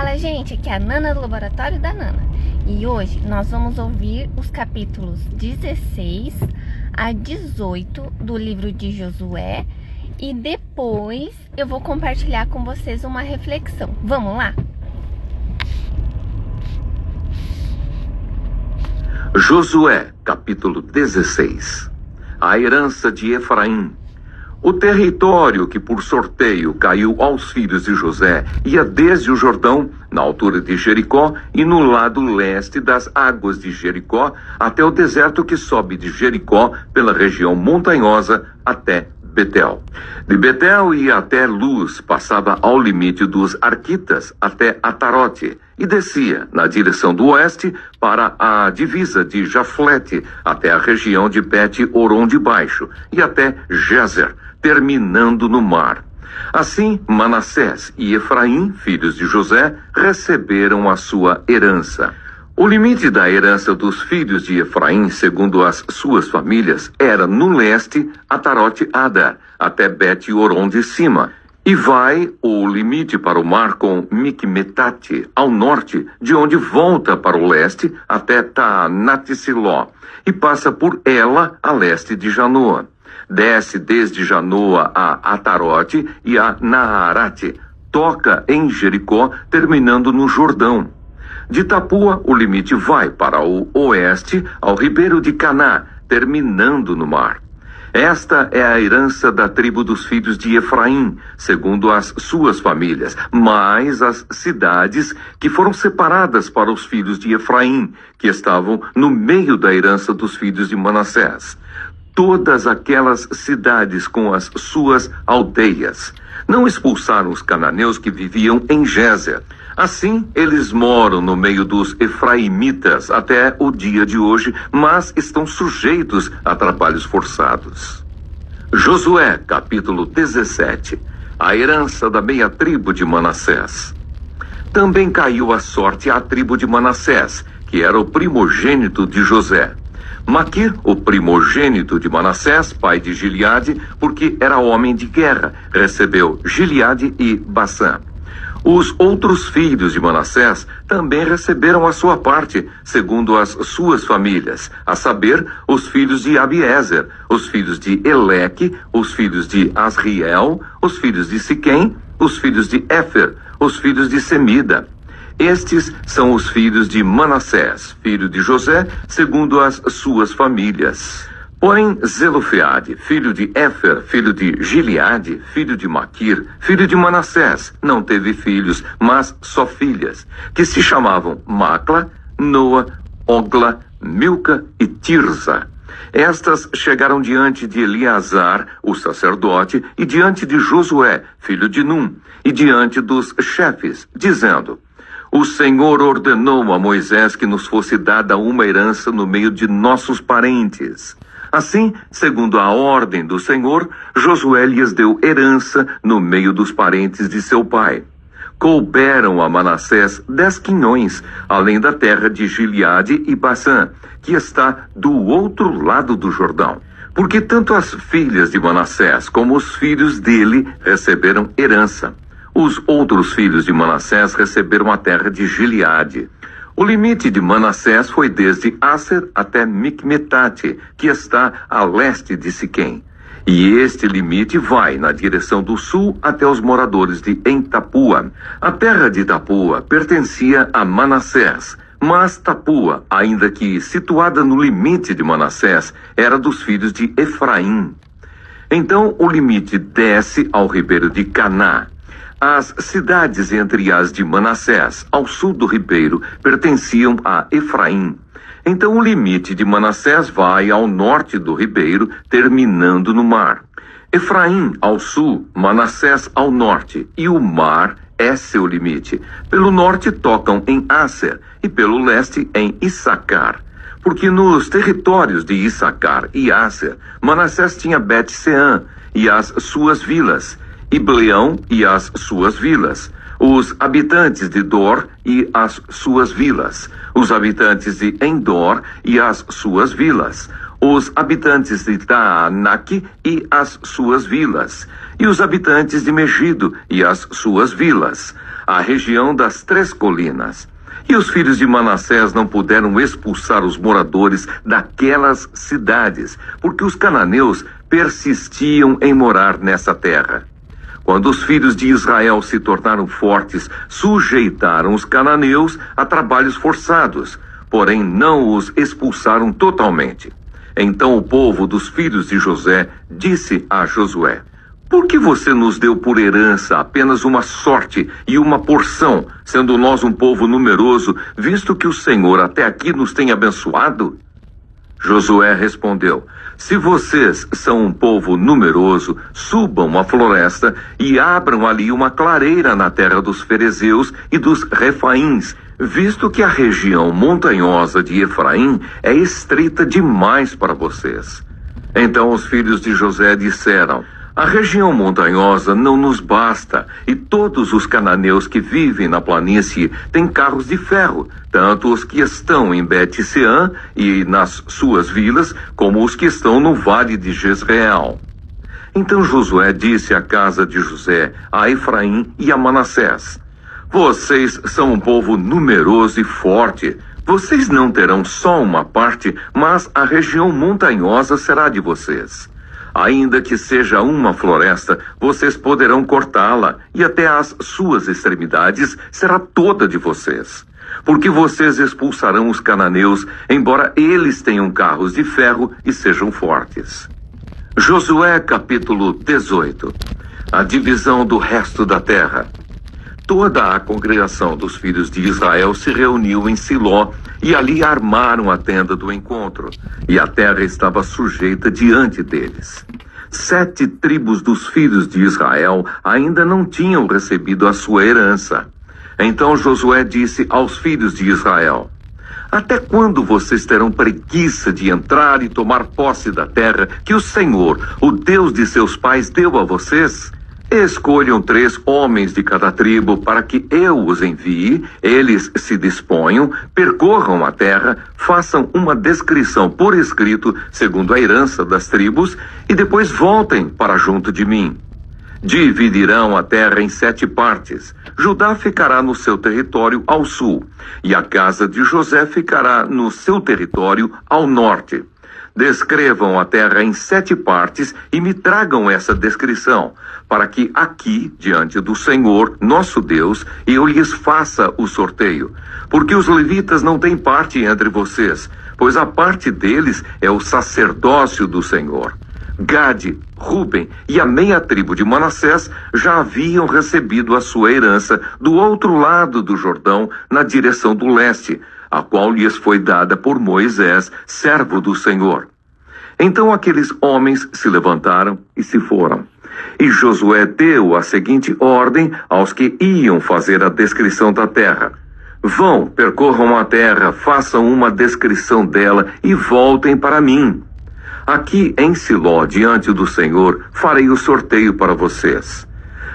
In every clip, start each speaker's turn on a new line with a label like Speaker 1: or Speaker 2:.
Speaker 1: Fala, gente, aqui é a Nana do Laboratório da Nana. E hoje nós vamos ouvir os capítulos 16 a 18 do livro de Josué. E depois eu vou compartilhar com vocês uma reflexão. Vamos lá?
Speaker 2: Josué, capítulo 16. A herança de Efraim. O território que por sorteio caiu aos filhos de José ia desde o Jordão, na altura de Jericó, e no lado leste das águas de Jericó, até o deserto que sobe de Jericó pela região montanhosa até Betel. De Betel ia até Luz, passava ao limite dos Arquitas até Atarote, e descia na direção do oeste para a divisa de Jaflete, até a região de Bet-Horon de Baixo, e até Gezer, terminando no mar. Assim, Manassés e Efraim, filhos de José, receberam a sua herança. O limite da herança dos filhos de Efraim, segundo as suas famílias, era no leste, Atarote Adar, até Bet-Horon de cima, e vai o limite para o mar com Micmetate, ao norte, de onde volta para o leste até Taanat-Siló, e passa por ela a leste de Janoa. Desce desde Janoa a Atarote e a Naarate, toca em Jericó, terminando no Jordão. De Tapua, o limite vai para o oeste, ao ribeiro de Caná, terminando no mar. Esta é a herança da tribo dos filhos de Efraim, segundo as suas famílias, mais as cidades que foram separadas para os filhos de Efraim, que estavam no meio da herança dos filhos de Manassés. Todas aquelas cidades com as suas aldeias. Não expulsaram os cananeus que viviam em Gezer. Assim, eles moram no meio dos efraimitas até o dia de hoje, mas estão sujeitos a trabalhos forçados. Josué, capítulo 17. A herança da meia tribo de Manassés. Também caiu a sorte à tribo de Manassés, que era o primogênito de José. Maquir, o primogênito de Manassés, pai de Gileade, porque era homem de guerra, recebeu Gileade e Bassã. Os outros filhos de Manassés também receberam a sua parte, segundo as suas famílias, a saber, os filhos de Abiezer, os filhos de Eleque, os filhos de Asriel, os filhos de Siquém, os filhos de Éfer, os filhos de Semida. Estes são os filhos de Manassés, filho de José, segundo as suas famílias. Porém, Zelofeade, filho de Éfer, filho de Gileade, filho de Maquir, filho de Manassés, não teve filhos, mas só filhas, que se chamavam Macla, Noa, Ogla, Milca e Tirza. Estas chegaram diante de Eleazar, o sacerdote, e diante de Josué, filho de Num, e diante dos chefes, dizendo: O Senhor ordenou a Moisés que nos fosse dada uma herança no meio de nossos parentes. Assim, segundo a ordem do Senhor, Josué lhes deu herança no meio dos parentes de seu pai. Couberam a Manassés 10 quinhões, além da terra de Gileade e Bassã, que está do outro lado do Jordão. Porque tanto as filhas de Manassés como os filhos dele receberam herança. Os outros filhos de Manassés receberam a terra de Gileade. O limite de Manassés foi desde Aser até Micmetate, que está a leste de Siquém. E este limite vai na direção do sul até os moradores de Tapua. A terra de Tapua pertencia a Manassés, mas Tapua, ainda que situada no limite de Manassés, era dos filhos de Efraim. Então o limite desce ao ribeiro de Caná. As cidades entre as de Manassés, ao sul do ribeiro, pertenciam a Efraim. Então o limite de Manassés vai ao norte do ribeiro, terminando no mar. Efraim ao sul, Manassés ao norte, e o mar é seu limite. Pelo norte tocam em Aser, e pelo leste em Issacar. Porque nos territórios de Issacar e Aser, Manassés tinha Bet-Seã e as suas vilas, Ibleão e as suas vilas, os habitantes de Dor e as suas vilas, os habitantes de Endor e as suas vilas, os habitantes de Taanac e as suas vilas, e os habitantes de Megido e as suas vilas, a região das 3 colinas. E os filhos de Manassés não puderam expulsar os moradores daquelas cidades, porque os cananeus persistiam em morar nessa terra. Quando os filhos de Israel se tornaram fortes, sujeitaram os cananeus a trabalhos forçados, porém não os expulsaram totalmente. Então o povo dos filhos de José disse a Josué: por que você nos deu por herança apenas uma sorte e uma porção, sendo nós um povo numeroso, visto que o Senhor até aqui nos tem abençoado? Josué respondeu: se vocês são um povo numeroso, subam à floresta e abram ali uma clareira na terra dos ferezeus e dos refaíns, visto que a região montanhosa de Efraim é estreita demais para vocês. Então os filhos de José disseram: a região montanhosa não nos basta, e todos os cananeus que vivem na planície têm carros de ferro, tanto os que estão em Bet-Seã e nas suas vilas, como os que estão no vale de Jezreel. Então Josué disse à casa de José, a Efraim e a Manassés: vocês são um povo numeroso e forte. Vocês não terão só uma parte, mas a região montanhosa será de vocês. Ainda que seja uma floresta, vocês poderão cortá-la, e até as suas extremidades será toda de vocês. Porque vocês expulsarão os cananeus, embora eles tenham carros de ferro e sejam fortes. Josué capítulo 18. A divisão do resto da terra. Toda a congregação dos filhos de Israel se reuniu em Siló, e ali armaram a tenda do encontro, e a terra estava sujeita diante deles. 7 tribos dos filhos de Israel ainda não tinham recebido a sua herança. Então Josué disse aos filhos de Israel: até quando vocês terão preguiça de entrar e tomar posse da terra que o Senhor, o Deus de seus pais, deu a vocês? Escolham 3 homens de cada tribo para que eu os envie, eles se disponham, percorram a terra, façam uma descrição por escrito, segundo a herança das tribos, e depois voltem para junto de mim. Dividirão a terra em 7 partes. Judá ficará no seu território ao sul, e a casa de José ficará no seu território ao norte. Descrevam a terra em 7 partes e me tragam essa descrição, para que aqui, diante do Senhor, nosso Deus, eu lhes faça o sorteio. Porque os levitas não têm parte entre vocês, pois a parte deles é o sacerdócio do Senhor. Gade, Ruben e a meia tribo de Manassés já haviam recebido a sua herança do outro lado do Jordão, na direção do leste, a qual lhes foi dada por Moisés, servo do Senhor. Então aqueles homens se levantaram e se foram. E Josué deu a seguinte ordem aos que iam fazer a descrição da terra: vão, percorram a terra, façam uma descrição dela e voltem para mim. Aqui em Siló, diante do Senhor, farei o sorteio para vocês.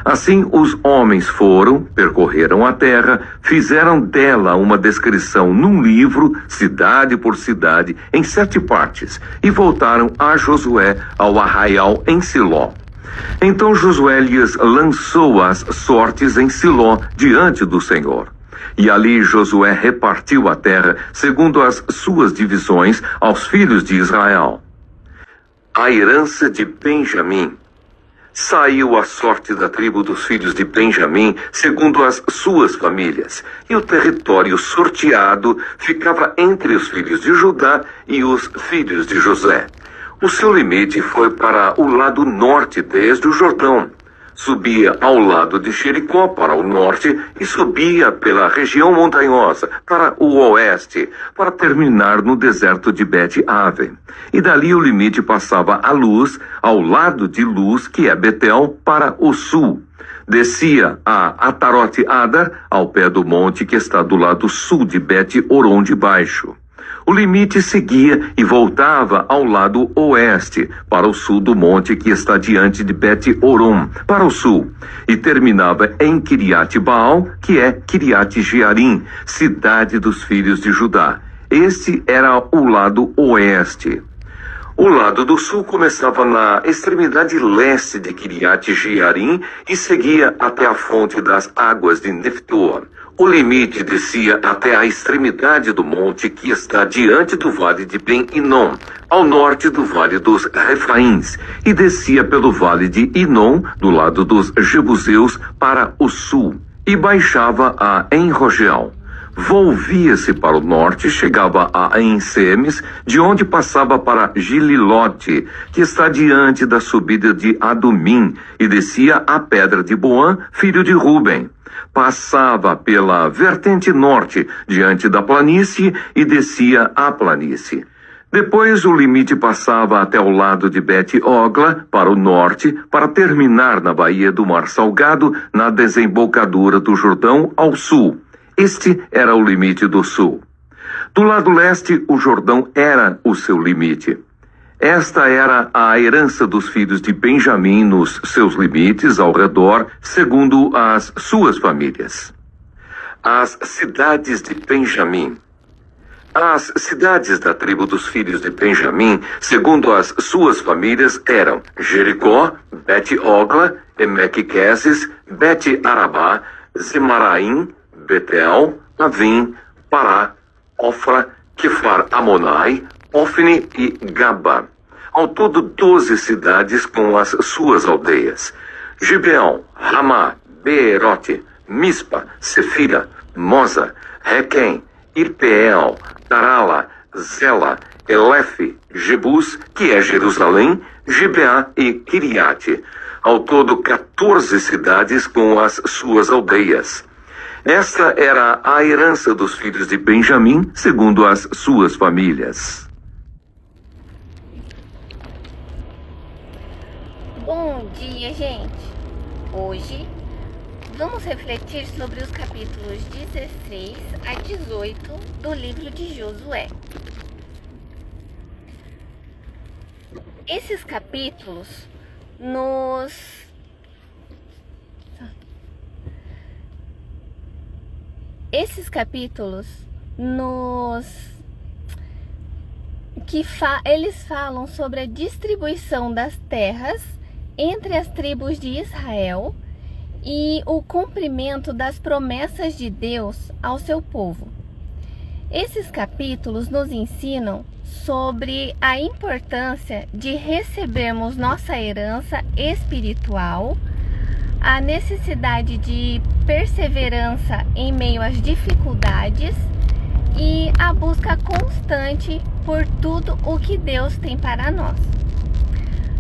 Speaker 2: Assim os homens foram, percorreram a terra, fizeram dela uma descrição num livro, cidade por cidade, em 7 partes, e voltaram a Josué ao arraial em Siló. Então Josué lhes lançou as sortes em Siló, diante do Senhor. E ali Josué repartiu a terra, segundo as suas divisões, aos filhos de Israel. A herança de Benjamim. Saiu a sorte da tribo dos filhos de Benjamim, segundo as suas famílias, e o território sorteado ficava entre os filhos de Judá e os filhos de José. O seu limite foi para o lado norte, desde o Jordão. Subia ao lado de Jericó para o norte e subia pela região montanhosa para o oeste, para terminar no deserto de Bet-Aven. E dali o limite passava a Luz, ao lado de Luz, que é Betel, para o sul. Descia a Atarote-Adar, ao pé do monte que está do lado sul de Bet-Oron de baixo. O limite seguia e voltava ao lado oeste, para o sul do monte que está diante de Bet-Oron, para o sul, e terminava em Kiriat-Baal, que é Kiriat-Jearim, cidade dos filhos de Judá. Este era o lado oeste. O lado do sul começava na extremidade leste de Kiriat Jearim e seguia até a fonte das águas de Neftoa. O limite descia até a extremidade do monte que está diante do vale de Ben-Inom, ao norte do vale dos Refaíns, e descia pelo vale de Inom, do lado dos Jebuseus, para o sul, e baixava a En-Rogel. Volvia-se para o norte, chegava a En-Semes, de onde passava para Gililote, que está diante da subida de Adumim, e descia a pedra de Boã, filho de Ruben. Passava pela vertente norte, diante da planície, e descia a planície. Depois o limite passava até o lado de Bet-Ogla, para o norte, para terminar na baía do Mar Salgado, na desembocadura do Jordão, ao sul. Este era o limite do sul. Do lado leste, o Jordão era o seu limite. Esta era a herança dos filhos de Benjamim nos seus limites ao redor, segundo as suas famílias. As cidades de Benjamim. As cidades da tribo dos filhos de Benjamim, segundo as suas famílias, eram Jericó, Bet-Ogla, Emeque-Queses, Bet-Arabá, Zemaraim, Betel, Avim, Pará, Ofra, Kefar-Amonai, Ofni e Gaba. Ao todo 12 cidades com as suas aldeias. Gibeão, Ramá, Beerote, Mispa, Sefira, Moza, Requém, Irpeel, Tarala, Zela, Elefe, Jebus, que é Jerusalém, Gibeá e Kiriate. Ao todo 14 cidades com as suas aldeias. Esta era a herança dos filhos de Benjamim, segundo as suas famílias.
Speaker 1: Bom dia, gente! Hoje vamos refletir sobre os capítulos 16 a 18 do livro de Josué. Esses capítulos nos eles falam sobre a distribuição das terras entre as tribos de Israel e o cumprimento das promessas de Deus ao seu povo. Esses capítulos nos ensinam sobre a importância de recebermos nossa herança espiritual, a necessidade de perseverança em meio às dificuldades e a busca constante por tudo o que Deus tem para nós.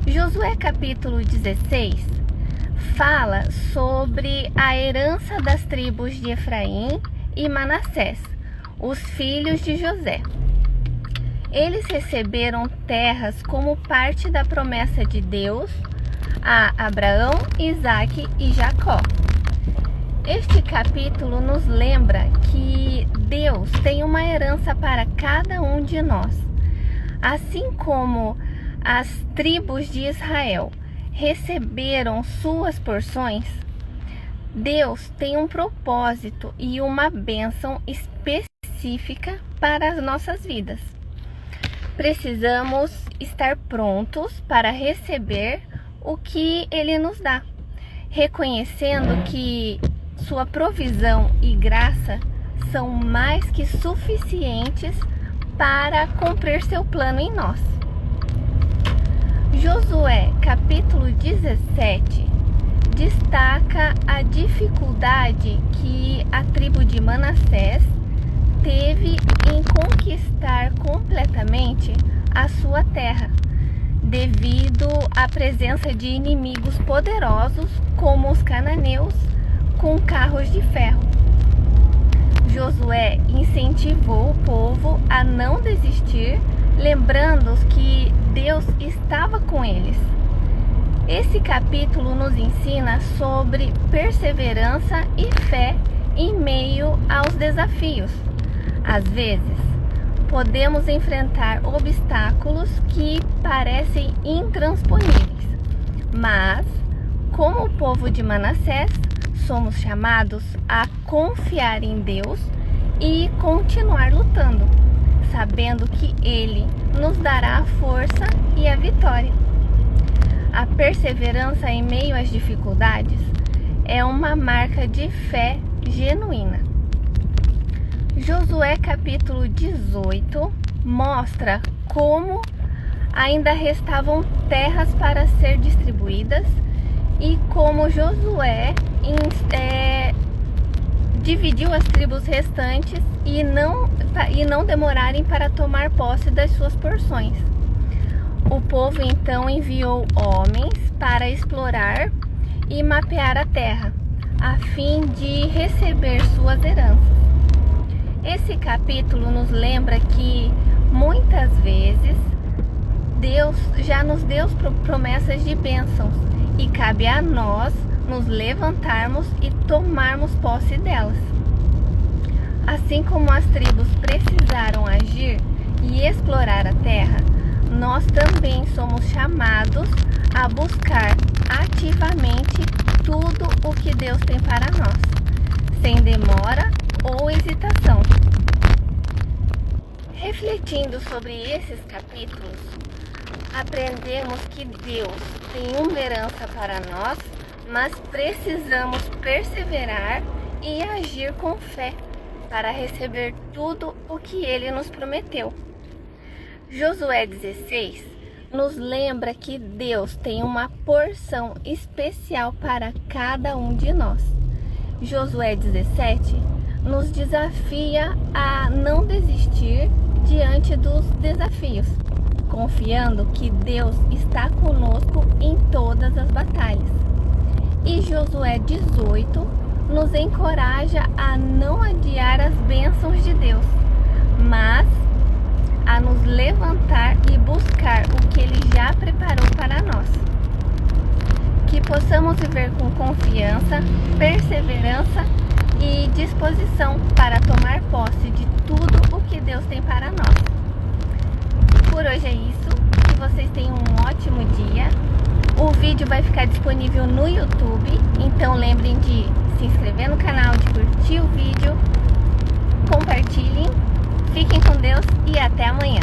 Speaker 1: Josué capítulo 16 fala sobre a herança das tribos de Efraim e Manassés, os filhos de José. Eles receberam terras como parte da promessa de Deus a Abraão, Isaque e Jacó. Este capítulo nos lembra que Deus tem uma herança para cada um de nós. Assim como as tribos de Israel receberam suas porções, Deus tem um propósito e uma bênção específica para as nossas vidas. Precisamos estar prontos para receber o que Ele nos dá, reconhecendo que sua provisão e graça são mais que suficientes para cumprir seu plano em nós. Josué capítulo 17 destaca a dificuldade que a tribo de Manassés teve em conquistar completamente a sua terra, devido à presença de inimigos poderosos como os cananeus com carros de ferro. Josué incentivou o povo a não desistir, lembrando-os que Deus estava com eles. Esse capítulo nos ensina sobre perseverança e fé em meio aos desafios. Às vezes, podemos enfrentar obstáculos que parecem intransponíveis, mas, como o povo de Manassés, somos chamados a confiar em Deus e continuar lutando, sabendo que Ele nos dará a força e a vitória. A perseverança em meio às dificuldades é uma marca de fé genuína. Josué capítulo 18 mostra como ainda restavam terras para ser distribuídas e como Josué dividiu as tribos restantes e não demorarem para tomar posse das suas porções. O povo então enviou homens para explorar e mapear a terra, a fim de receber suas heranças. Esse capítulo nos lembra que muitas vezes Deus já nos deu promessas de bênçãos e cabe a nós nos levantarmos e tomarmos posse delas. Assim como as tribos precisaram agir e explorar a terra, nós também somos chamados a buscar ativamente tudo o que Deus tem para nós, sem demora ou hesitação. Refletindo sobre esses capítulos, aprendemos que Deus tem uma herança para nós, mas precisamos perseverar e agir com fé para receber tudo o que Ele nos prometeu. Josué 16 nos lembra que Deus tem uma porção especial para cada um de nós. Josué 17 nos desafia a não desistir diante dos desafios, confiando que Deus está conosco em todas as batalhas. E Josué 18 nos encoraja a não adiar as bênçãos de Deus, mas a nos levantar e buscar o que Ele já preparou para nós. Que possamos viver com confiança, perseverança e disposição para tomar posse de tudo o que Deus tem para nós. Por hoje é isso. Que vocês tenham um ótimo dia. O vídeo vai ficar disponível no YouTube, então lembrem de se inscrever no canal, de curtir o vídeo, compartilhem. Fiquem com Deus e até amanhã.